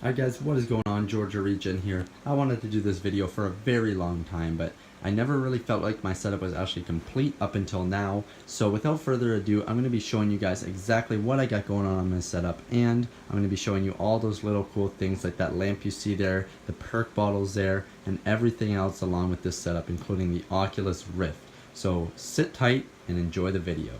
Alright guys, what is going on? Georgia Regen here. I wanted to do this video for a very long time, but I never really felt like my setup was actually complete up until now. So without further ado, I'm going to be showing you guys exactly what I got going on my setup, and I'm going to be showing you all those little cool things like that lamp you see there, the perk bottles there, and everything else along with this setup, including the Oculus Rift. So sit tight and enjoy the video.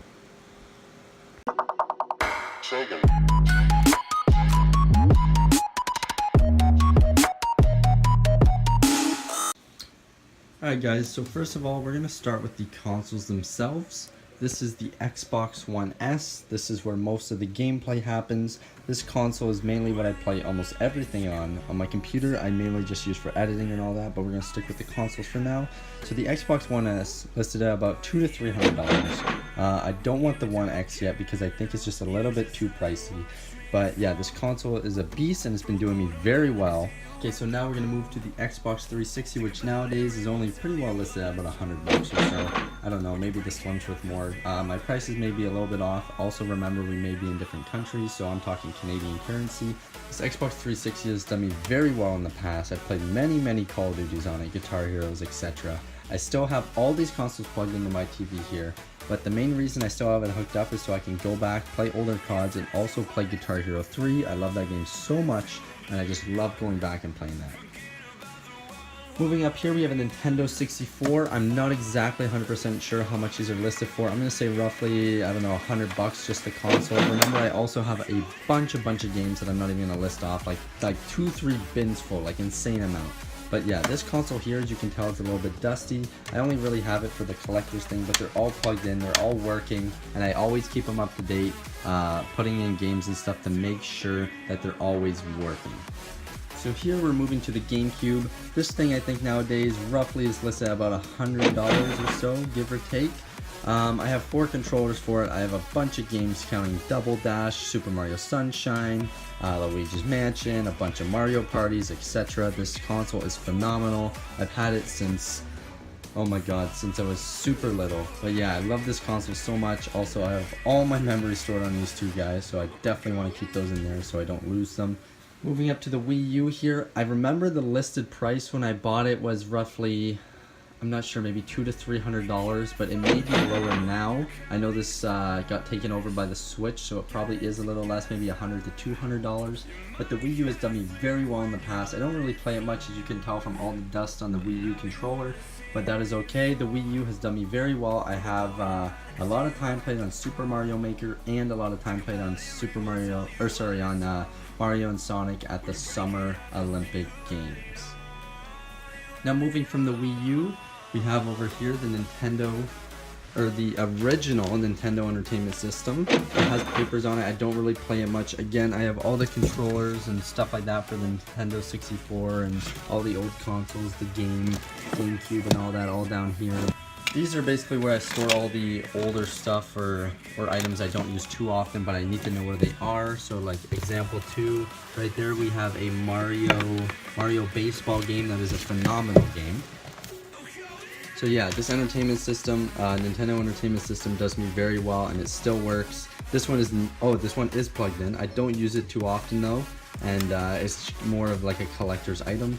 Alright guys, so first of all, we're going to start with the consoles themselves. This is the Xbox One S. This is where most of the gameplay happens. This console is mainly what I play almost everything on. On my computer, I mainly just use for editing and all that, but we're going to stick with the consoles for now. So the Xbox One S listed at about $200 to $300. I don't want the One X yet because I think it's just a little bit too pricey. But yeah, this console is a beast and it's been doing me very well. Okay, so now we're going to move to the Xbox 360, which nowadays is only pretty well listed at about $100 or so. I don't know, maybe this one's worth more. My prices may be a little bit off. Also remember, we may be in different countries, so I'm talking Canadian currency. This Xbox 360 has done me very well in the past. I've played many Call of Duties on it, Guitar Heroes, etc. I still have all these consoles plugged into my TV here, but the main reason I still have it hooked up is so I can go back, play older CODs, and also play Guitar Hero 3. I love that game so much, and I just love going back and playing that. Moving up here, we have a Nintendo 64. I'm not exactly 100% sure how much these are listed for. I'm going to say roughly, I don't know, $100 just the console. Remember, I also have a bunch of games that I'm not even going to list off, like 2-3 bins full, like insane amount. But yeah, this console here, as you can tell, it's a little bit dusty. I only really have it for the collector's thing, but they're all plugged in, they're all working, and I always keep them up to date, putting in games and stuff to make sure that they're always working. So here we're moving to the GameCube. This thing I think nowadays roughly is listed at about $100 or so, give or take. I have 4 controllers for it. I have a bunch of games counting Double Dash, Super Mario Sunshine, Luigi's Mansion, a bunch of Mario Parties, etc. This console is phenomenal. I've had it since, oh my god, since I was super little. But yeah, I love this console so much. Also, I have all my memories stored on these two guys, so I definitely want to keep those in there so I don't lose them. Moving up to the Wii U here, I remember the listed price when I bought it was roughly, I'm not sure, maybe $200 to $300, but it may be lower now. I know this got taken over by the Switch, so it probably is a little less, maybe $100 to $200. But the Wii U has done me very well in the past. I don't really play it much, as you can tell from all the dust on the Wii U controller, but that is okay. The Wii U has done me very well. I have a lot of time played on Super Mario Maker and a lot of time played on Mario and Sonic at the Summer Olympic Games. Now moving from the Wii U, we have over here the the original Nintendo Entertainment System. It has papers on it. I don't really play it much. Again, I have all the controllers and stuff like that for the Nintendo 64 and all the old consoles, the GameCube and all that, all down here. These are basically where I store all the older stuff or items I don't use too often, but I need to know where they are. So like example 2, right there we have a Mario baseball game that is a phenomenal game. So yeah, this entertainment system, Nintendo Entertainment System, does me very well, and it still works. This one is plugged in. I don't use it too often though, and it's more of like a collector's item.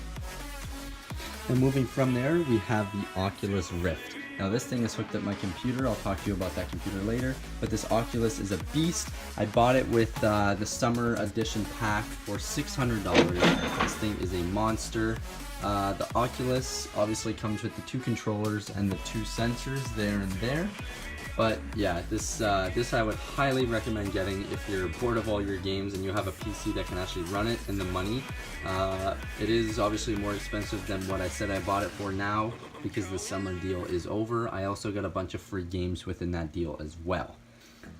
And moving from there, we have the Oculus Rift. Now this thing is hooked up my computer. I'll talk to you about that computer later. But this Oculus is a beast. I bought it with the Summer Edition pack for $600. This thing is a monster. The Oculus obviously comes with the 2 controllers and the 2 sensors there and there. But yeah, this I would highly recommend getting if you're bored of all your games and you have a PC that can actually run it and the money. It is obviously more expensive than what I said I bought it for now because the summer deal is over. I also got a bunch of free games within that deal as well.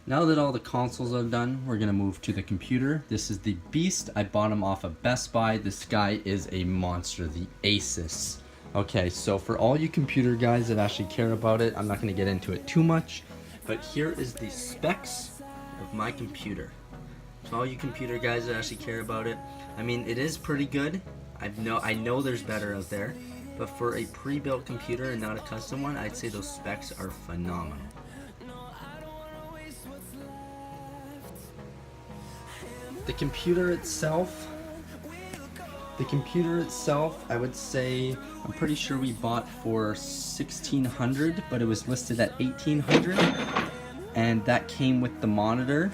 Now that all the consoles are done, we're going to move to the computer. This is the beast. I bought him off of Best Buy. This guy is a monster, the Asus. Okay, so for all you computer guys that actually care about it, I'm not going to get into it too much, but here is the specs of my computer. So all you computer guys that actually care about it, I mean, it is pretty good. I know there's better out there, but for a pre-built computer and not a custom one, I'd say those specs are phenomenal. The computer itself, The computer itself, I would say, I'm pretty sure we bought for 1,600, but it was listed at 1,800, and that came with the monitor.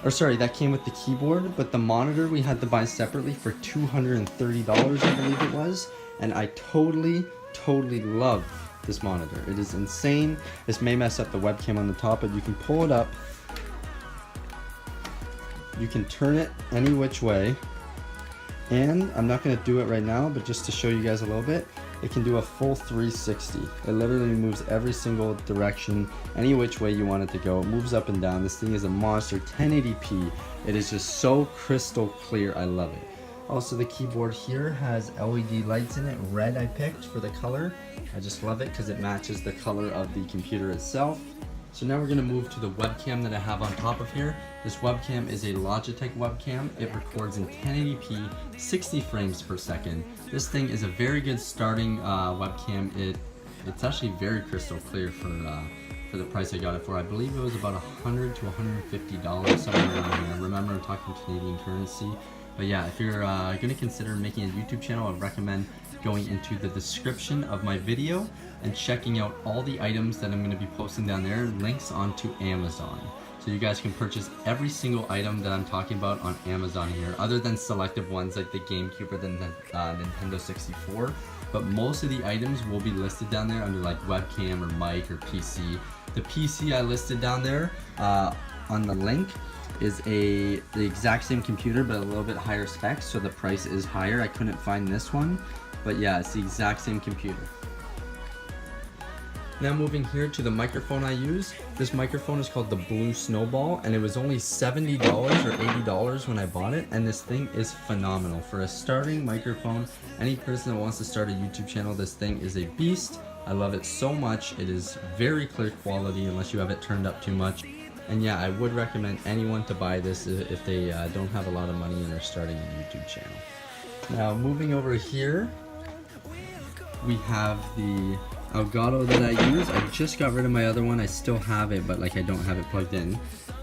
Or sorry, that came with the keyboard, but the monitor we had to buy separately for $230, I believe it was, and I totally love this monitor. It is insane. This may mess up the webcam on the top, but you can pull it up. You can turn it any which way. And I'm not going to do it right now, but just to show you guys a little bit, it can do a full 360. It literally moves every single direction, any which way you want it to go. It moves up and down. This thing is a monster, 1080p. It is just so crystal clear. I love it. Also, the keyboard here has LED lights in it. Red I picked for the color. I just love it because it matches the color of the computer itself. So now we're going to move to the webcam that I have on top of here. This webcam is a Logitech webcam. It records in 1080p, 60 frames per second. This thing is a very good starting webcam. It's actually very crystal clear for the price I got it for. I believe it was about $100 to $150, somewhere around there. Remember, I'm talking Canadian currency. But yeah, if you're going to consider making a YouTube channel, I'd recommend going into the description of my video and checking out all the items that I'm going to be posting down there, links onto Amazon. So you guys can purchase every single item that I'm talking about on Amazon here, other than selective ones like the GameCube or the Nintendo 64. But most of the items will be listed down there under like webcam or mic or PC. The PC I listed down there on the link is the exact same computer but a little bit higher specs, so the price is higher. I couldn't find this one, but yeah, it's the exact same computer. Now moving here to the microphone I use. This microphone is called the Blue Snowball, and it was only $70 or $80 when I bought it, and this thing is phenomenal. For a starting microphone, any person that wants to start a YouTube channel, this thing is a beast. I love it so much. It is very clear quality unless you have it turned up too much. And yeah, I would recommend anyone to buy this if they don't have a lot of money and they're starting a YouTube channel. Now moving over here, we have the Elgato that I use. I just got rid of my other one. I still have it, but like I don't have it plugged in.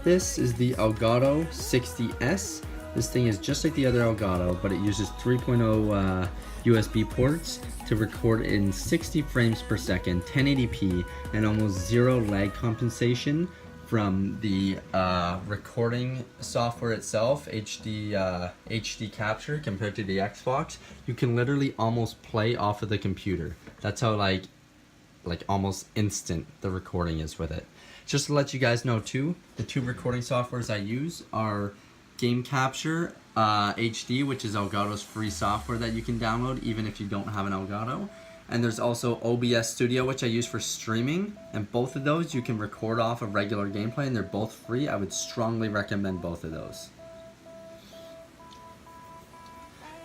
This is the Elgato 60S. This thing is just like the other Elgato, but it uses 3.0 USB ports to record in 60 frames per second, 1080p, and almost zero lag compensation from the recording software itself, HD capture, compared to the Xbox. You can literally almost play off of the computer. That's how like almost instant the recording is with it. Just to let you guys know too, the two recording softwares I use are Game Capture HD, which is Elgato's free software that you can download even if you don't have an Elgato. And there's also OBS Studio, which I use for streaming, and both of those you can record off of regular gameplay, and they're both free. I would strongly recommend both of those.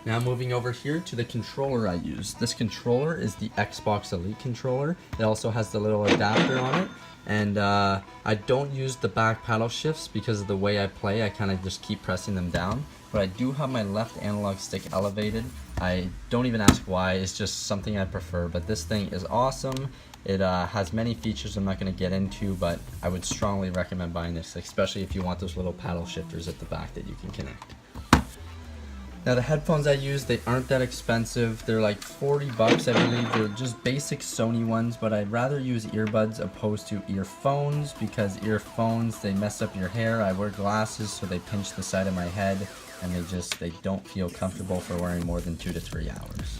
Now moving over here to the controller I use. This controller is the Xbox Elite controller. It also has the little adapter on it, and I don't use the back paddle shifts because of the way I play. I kind of just keep pressing them down. But I do have my left analog stick elevated. I don't even ask why, it's just something I prefer, but this thing is awesome. It has many features I'm not going to get into, but I would strongly recommend buying this, especially if you want those little paddle shifters at the back that you can connect. Now the headphones I use, they aren't that expensive. They're like 40 bucks, I believe. They're just basic Sony ones, but I'd rather use earbuds opposed to earphones, because earphones, they mess up your hair. I wear glasses, so they pinch the side of my head, and they don't feel comfortable for wearing more than 2 to 3 hours.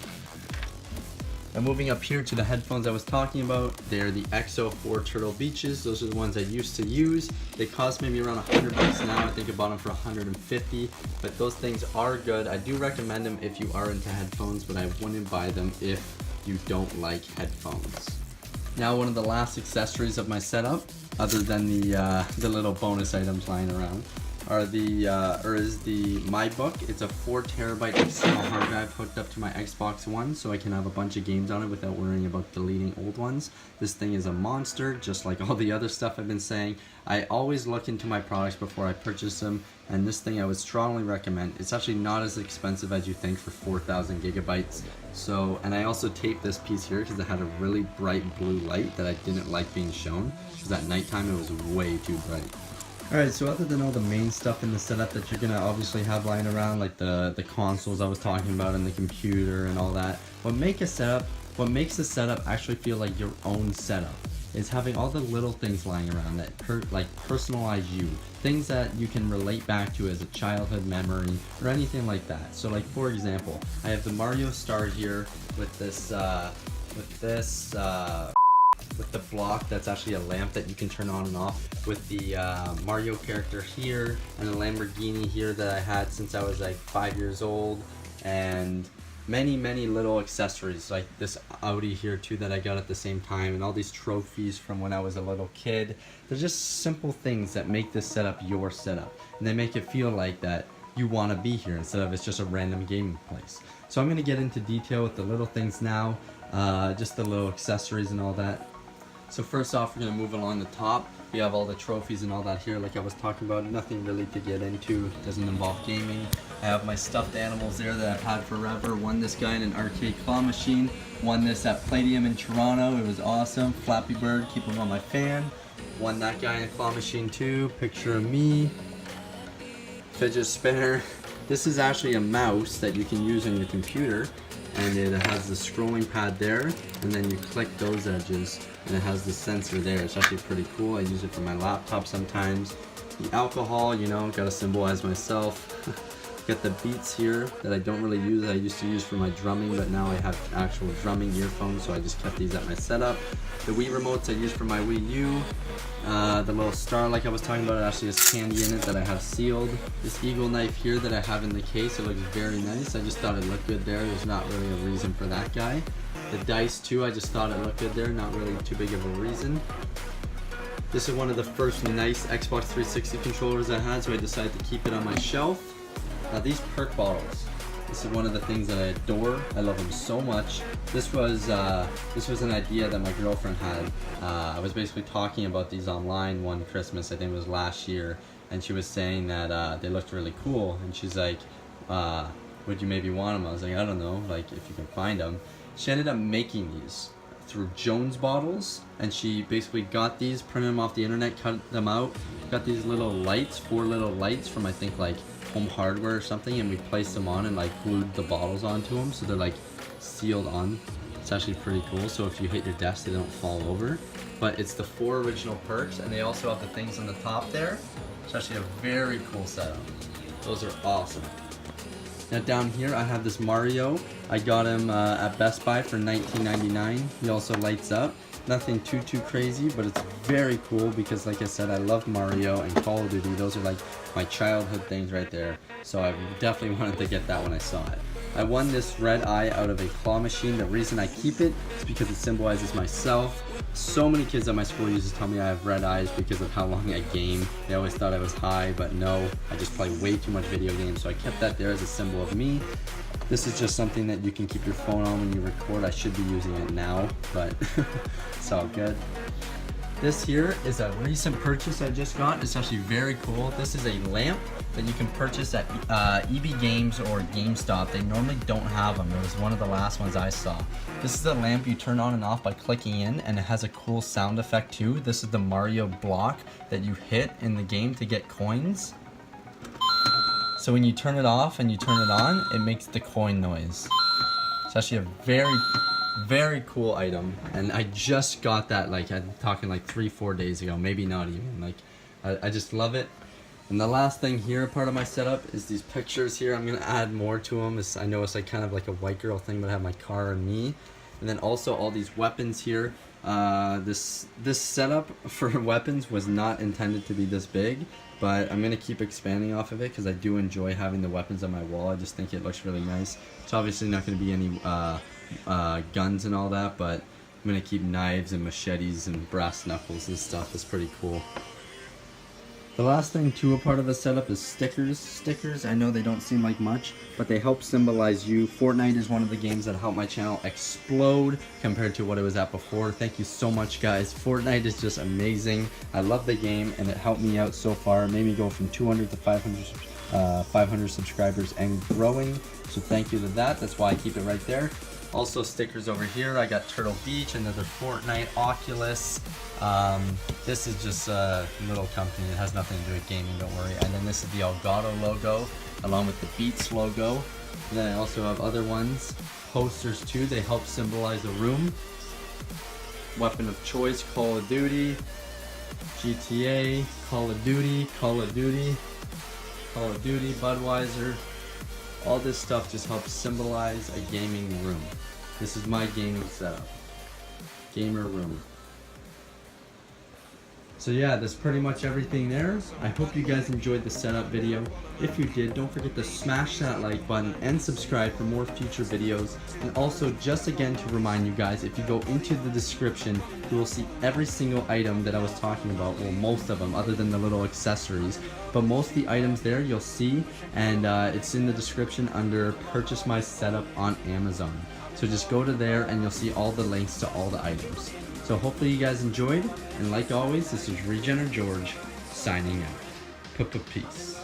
Now moving up here to the headphones I was talking about, they're the XO4 Turtle Beaches. Those are the ones I used to use. They cost maybe around 100 bucks now. I think I bought them for 150, but those things are good. I do recommend them if you are into headphones, but I wouldn't buy them if you don't like headphones. Now one of the last accessories of my setup, other than the little bonus items lying around, is the MyBook. It's a 4 terabyte external hard drive hooked up to my Xbox One, so I can have a bunch of games on it without worrying about deleting old ones. This thing is a monster, just like all the other stuff I've been saying. I always look into my products before I purchase them, and this thing I would strongly recommend. It's actually not as expensive as you think for 4,000 gigabytes. So, and I also taped this piece here because it had a really bright blue light that I didn't like being shown, because at nighttime it was way too bright. Alright, so other than all the main stuff in the setup that you're gonna obviously have lying around, like the consoles I was talking about and the computer and all that, what makes the setup actually feel like your own setup is having all the little things lying around that personalize you, things that you can relate back to as a childhood memory or anything like that. So like for example, I have the Mario star here with the block that's actually a lamp that you can turn on and off, with the Mario character here, and a Lamborghini here that I had since I was like 5 years old, and many little accessories like this Audi here too that I got at the same time, and all these trophies from when I was a little kid. They're just simple things that make this setup your setup, and they make it feel like that you want to be here instead of it's just a random gaming place. So I'm going to get into detail with the little things now, just the little accessories and all that. So first off, we're going to move along the top. We have all the trophies and all that here, like I was talking about. Nothing really to get into, doesn't involve gaming. I have my stuffed animals there that I've had forever. Won this guy in an arcade claw machine. Won this at Palladium in Toronto. It was awesome. Flappy Bird, keep him on my fan. Won that guy in a claw machine too. Picture of me. Fidget spinner. This is actually a mouse that you can use on your computer, and it has the scrolling pad there, and then you click those edges and it has the sensor there. It's actually pretty cool. I use it for my laptop sometimes. The alcohol, you know, gotta symbolize myself. Got the Beats here that I don't really use. I used to use for my drumming, but now I have actual drumming earphones, so I just kept these at my setup. The Wii remotes I use for my Wii U. The little star like I was talking about, it actually has candy in it that I have sealed. This eagle knife here that I have in the case, it looks very nice. I just thought it looked good there. There's not really a reason for that guy. The dice too, I just thought it looked good there, not really too big of a reason. This is one of the first nice Xbox 360 controllers I had, so I decided to keep it on my shelf. Now these perk bottles, this is one of the things that I adore. I love them so much. This was an idea that my girlfriend had. I was basically talking about these online one Christmas, I think it was last year, and she was saying that they looked really cool, and she's like, would you maybe want them? I was like, I don't know, like if you can find them. She ended up making these through Jones bottles, and she basically got these, printed them off the internet, cut them out, got these little lights, 4 little lights from I think like Home Hardware or something, and we placed them on and like glued the bottles onto them, so they're like sealed on. It's actually pretty cool, so if you hit your desk they don't fall over. But it's the 4 original perks, and they also have the things on the top there. It's actually a very cool setup. Those are awesome. Now down here I have this Mario. I got him at Best Buy for $19.99. He also lights up. Nothing too crazy, but it's very cool because like I said, I love Mario and Call of Duty. Those are like my childhood things right there. So I definitely wanted to get that when I saw it. I won this red eye out of a claw machine. The reason I keep it is because it symbolizes myself. So many kids at my school used to tell me I have red eyes because of how long I game. They always thought I was high, but no, I just play way too much video games. So I kept that there as a symbol of me. This is just something that you can keep your phone on when you record. I should be using it now, but it's all good. This here is a recent purchase I just got. It's actually very cool. This is a lamp that you can purchase at EB Games or GameStop. They normally don't have them. It was one of the last ones I saw. This is a lamp you turn on and off by clicking in, and it has a cool sound effect too. This is the Mario block that you hit in the game to get coins. So when you turn it off and you turn it on, it makes the coin noise. It's actually a very cool item, and I just got that, like I'm talking like 3-4 days ago, maybe not even. Like I just love it. And the last thing here, part of my setup, is these pictures here. I'm gonna add more to them. I know it's like kind of like a white girl thing, but I have my car and me, and then also all these weapons here. This setup for weapons was not intended to be this big, but I'm gonna keep expanding off of it because I do enjoy having the weapons on my wall. I just think it looks really nice. It's obviously not gonna be any guns and all that, but I'm gonna keep knives and machetes and brass knuckles and stuff. It's pretty cool. The last thing too, a part of the setup, is stickers. Stickers, I know they don't seem like much, but they help symbolize you. Fortnite is one of the games that helped my channel explode compared to what it was at before. Thank you so much, guys. Fortnite is just amazing. I love the game, and it helped me out so far. It made me go from 200 to 500 subscribers and growing. So thank you to that. That's why I keep it right there. Also stickers over here. I got Turtle Beach, another Fortnite, Oculus. This is just a little company. It has nothing to do with gaming, don't worry. And then this is the Elgato logo, along with the Beats logo. And then I also have other ones. Posters too, they help symbolize a room. Weapon of choice, Call of Duty, GTA, Call of Duty, Budweiser. All this stuff just helps symbolize a gaming room. This is my gaming setup. Gamer room. So yeah, that's pretty much everything there. I hope you guys enjoyed the setup video. If you did, don't forget to smash that like button and subscribe for more future videos. And also, just again to remind you guys, if you go into the description, you will see every single item that I was talking about. Well, most of them, other than the little accessories. But most of the items there you'll see, and it's in the description under Purchase My Setup on Amazon. So just go to there and you'll see all the links to all the items. So hopefully you guys enjoyed, and like always, this is Regen or George signing out. Peace.